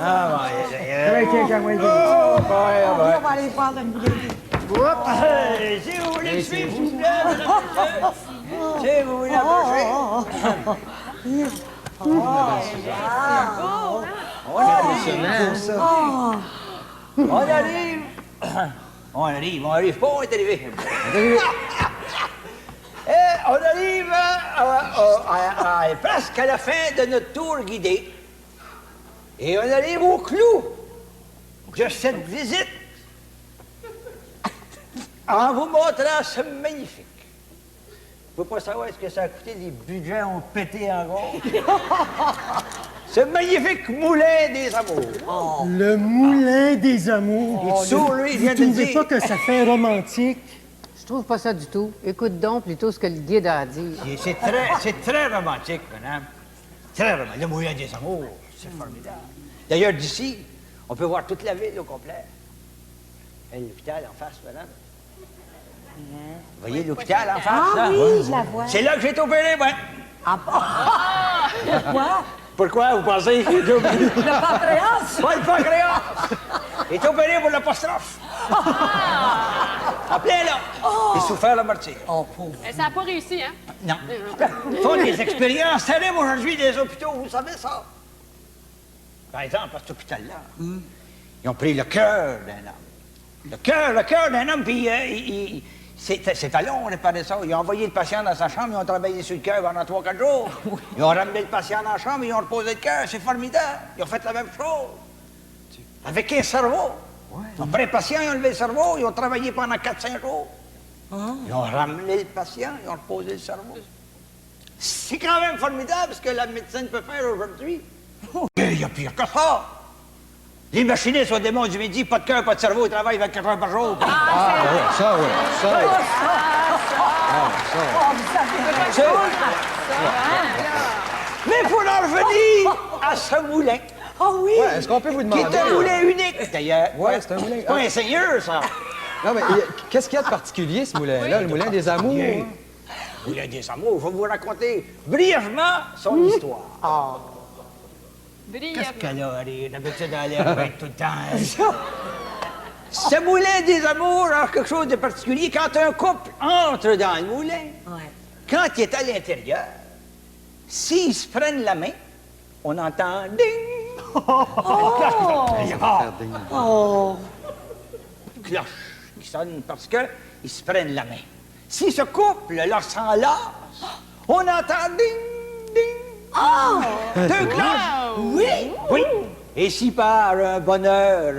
On va aller voir le moulin. Si vous voulez me suivre, s'il vous plaît, si vous voulez approcher. On arrive. On arrive pas, on est arrivé. On arrive presque à la fin de notre tour guidé. Et on arrive au clou de cette visite en vous montrant ce magnifique. Je ne peux pas savoir ce que ça a coûté, les budgets ont pété en gros. Ce magnifique moulin des amours. Le moulin des amours. Lui, il vient Vous de trouvez dire. pas que ça fait romantique? Je trouve pas ça du tout. Écoute donc plutôt ce que le guide a à dire. C'est très romantique, madame. Très romantique. Le moulin des amours, c'est formidable. D'ailleurs, d'ici, on peut voir toute la ville au complet. Et l'hôpital en face, madame. Vous voyez l'hôpital en face, Ah là? oui, je la vois. C'est là que j'ai été opéré, moi. Pourquoi? Pourquoi, vous pensez? Le pancréas? Pas le pancréas! Il est opéré pour l'apostrophe. Appelez là. Il souffert la martyre. Ça n'a pas réussi, hein? Non. Ils font des expériences terribles aujourd'hui des hôpitaux, vous savez ça? Par exemple, à cet hôpital-là, ils ont pris le cœur d'un homme. Le cœur d'un homme, puis c'est à long, on réparait ça. Ils ont envoyé le patient dans sa chambre, ils ont travaillé sur le cœur pendant 3-4 jours. Ils ont ramené le patient dans la chambre, ils ont reposé le cœur. C'est formidable. Ils ont fait la même chose. Avec un cerveau. Ils ont pris le patient, ils ont levé le cerveau, ils ont travaillé pendant 4-5 jours. Ils ont ramené le patient, ils ont reposé le cerveau. C'est quand même formidable ce que la médecine peut faire aujourd'hui. Mais il y a pire que ça. Les machinistes au démon du midi, pas de cœur, pas de cerveau, ils travaillent 24 heures par jour. Ça, oui. Mais il faut en revenir à ce moulin, Oh oui! Ouais, est-ce qu'on peut vous qui demander... est un moulin unique, d'ailleurs. Ouais, c'est un moulin. C'est pas un seigneur, ça. Non, mais qu'est-ce qu'il y a de particulier, ce moulin-là? Le moulin des amours? Le moulin des amours, je vais vous raconter brièvement son histoire. Qu'est-ce qu'elle a, elle? D'habitude, elle a l'air tout le temps. Ce moulin des amours a quelque chose de particulier. Quand un couple entre dans le moulin, quand il est à l'intérieur, s'ils se prennent la main, on entend ding! Cloche qui sonne parce qu'ils se prennent la main. Si ce couple leur s'enlace, on entend ding, ding. Deux cloches! Oui! Oui! Et si par un bonheur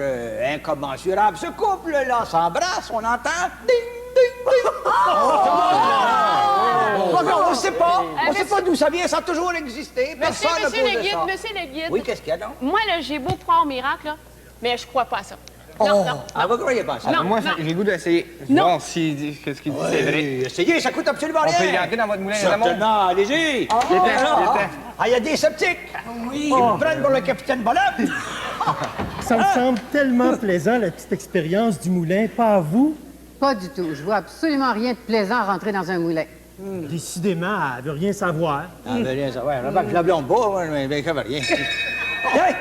incommensurable, ce couple-là s'embrasse, on entend ding, ding, ding. On ne sait pas. On ne sait pas d'où ça vient. Ça a toujours existé. Monsieur Personne n'a le posé guide, ça. monsieur le guide. Oui, qu'est-ce qu'il y a donc? Moi, là, j'ai beau croire au miracle, là, mais je crois pas à ça. Non, non. Ah, vous croyez pas ça? Non. Moi, j'ai le goût d'essayer. Non. Voir s'il dit que ce qu'il dit, c'est vrai. Essayez, ça coûte absolument rien. On peut y entrer dans votre moulin d'amour. Certainement, allez-y. Ah, il y a des sceptiques. Oui. Ils me prennent pour le capitaine Bonhomme. Ça me semble tellement plaisant, la petite expérience du moulin, pas à vous? Pas du tout. Je vois absolument rien de plaisant à rentrer dans un moulin. Décidément, elle veut rien savoir. Ah, ben rien savoir. Remarque, je la blonde pas, moi, mais ça veut rien. Hey!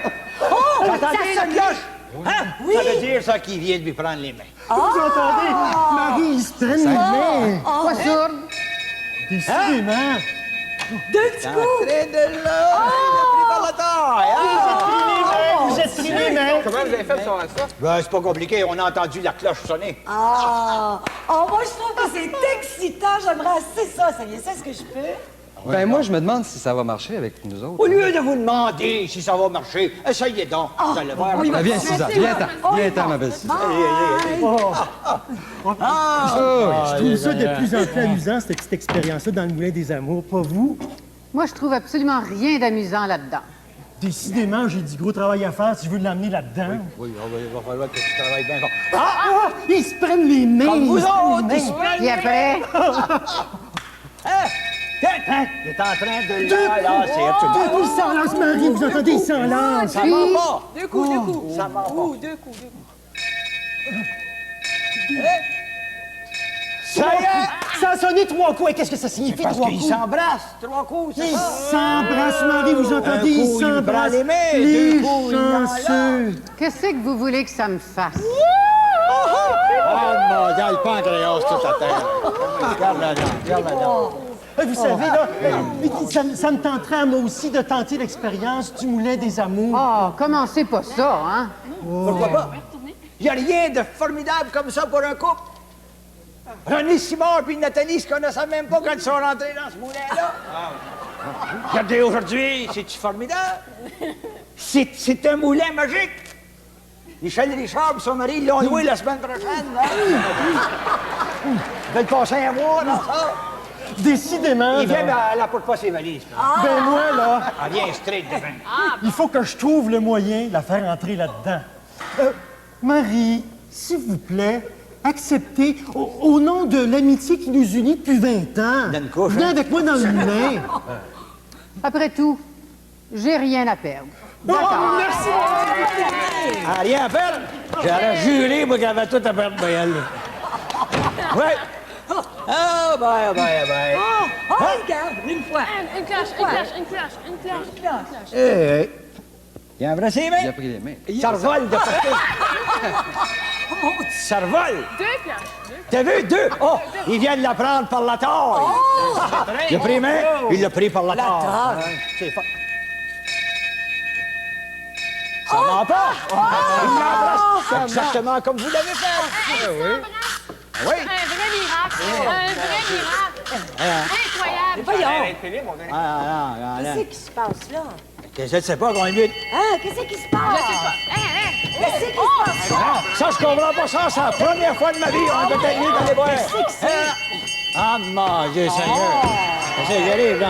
J'entendais la cloche? Hein? Oui. Ça veut dire ça qu'il vient de lui prendre les mains. Vous entendez? Marie, ils se prennent les mains. Pas sourde. Décidément. Deux petits coups! Entrez de là! Il a pris par la taille, hein? Vous êtes pris les mains. Comment vous avez fait pour ça? Ben, c'est pas compliqué, on a entendu la cloche sonner. Moi, je trouve que c'est excitant. J'aimerais assez ça. Ça y est, c'est ce que je peux? Ben, moi, je me demande si ça va marcher avec nous autres. Au lieu de vous demander si ça va marcher, essayez donc. Vous allez voir. Ben, viens, Suzanne, viens-t'en, ma belle Suzanne. Je trouve ça de plus en plus amusant, cette petite expérience-là dans le moulin des amours, pas vous? Moi, je trouve absolument rien d'amusant là-dedans. Décidément, j'ai du gros travail à faire si je veux l'amener là-dedans. Oui, il va falloir que tu travailles bien fort. Ils se prennent les mains. Comme vous ils se prennent autres, les ils se mains. prennent Puis après, Hein? Tiens, il est en train de lancer absolument. Ils s'enlancent, Marie, vous entendez, ils s'enlancent. Ça ment pas. Deux coups. Ça ment pas. Deux coups. Ça y est! Ça sonné 3 coups. Et qu'est-ce que ça signifie, Parce 3 qu'ils coups? s'embrassent, 3 coups, c'est Ils ça? s'embrassent, Marie, vous entendez? Un coup, Ils il prend s'embrassent. les mains, Les deux coups, il en chanceux. Qu'est-ce que vous voulez que ça me fasse? Oh, mon Dieu, le pancréas tout à terre. Regarde là, regarde là. Vous savez, là, ça me tenterait à moi aussi de tenter l'expérience du Moulin des Amours. Oh, commencez pas ça, hein? Pourquoi pas? Il n'y a rien de formidable comme ça pour un couple. René Simard puis Nathalie se connaissaient même pas quand ils sont rentrés dans ce moulin-là. Regardez aujourd'hui, c'est-tu formidable? C'est un moulin magique. Michel Richard et son mari ils l'ont loué la semaine prochaine. Là. Ils veulent passer un mois dans ça. Décidément, Il vient, là, mais elle apporte pas ses valises. ben moi, là, Elle vient straight de fin. il faut que je trouve le moyen de la faire entrer là-dedans. Marie, s'il vous plaît, acceptez, au nom de l'amitié qui nous unit depuis 20 ans. Donne une couche, Viens hein? avec moi dans le moulin. Après tout, j'ai rien à perdre. Oh, merci, Elle a rien à perdre. J'aurais juré, moi, qu'elle avait tout à perdre, elle. Oui. Ah, ben. Oh, regarde, une fois. Une cloche. Il a embrassé les mains. Il a pris les mains. Ça revole de partout. Ça revole. 2 cloches. T'as vu? 2? Oh, il vient de la prendre par la taille. Il a pris les mains, il l'a pris par la taille. C'est fort. Ça va pas? Il l'embrasse exactement comme vous l'avez fait. Oui. Un vrai miracle. Incroyable. Voyons, qu'est-ce qui se passe là? Je ne sais pas combien de minutes. Hein, qu'est-ce qui se passe? Qu'est-ce qui se passe là? Ça, je comprends pas ça. C'est la première fois de ma vie. On peut être mieux dans les bois. Ah, mon Dieu Seigneur. Qu'est-ce qui arrive, là?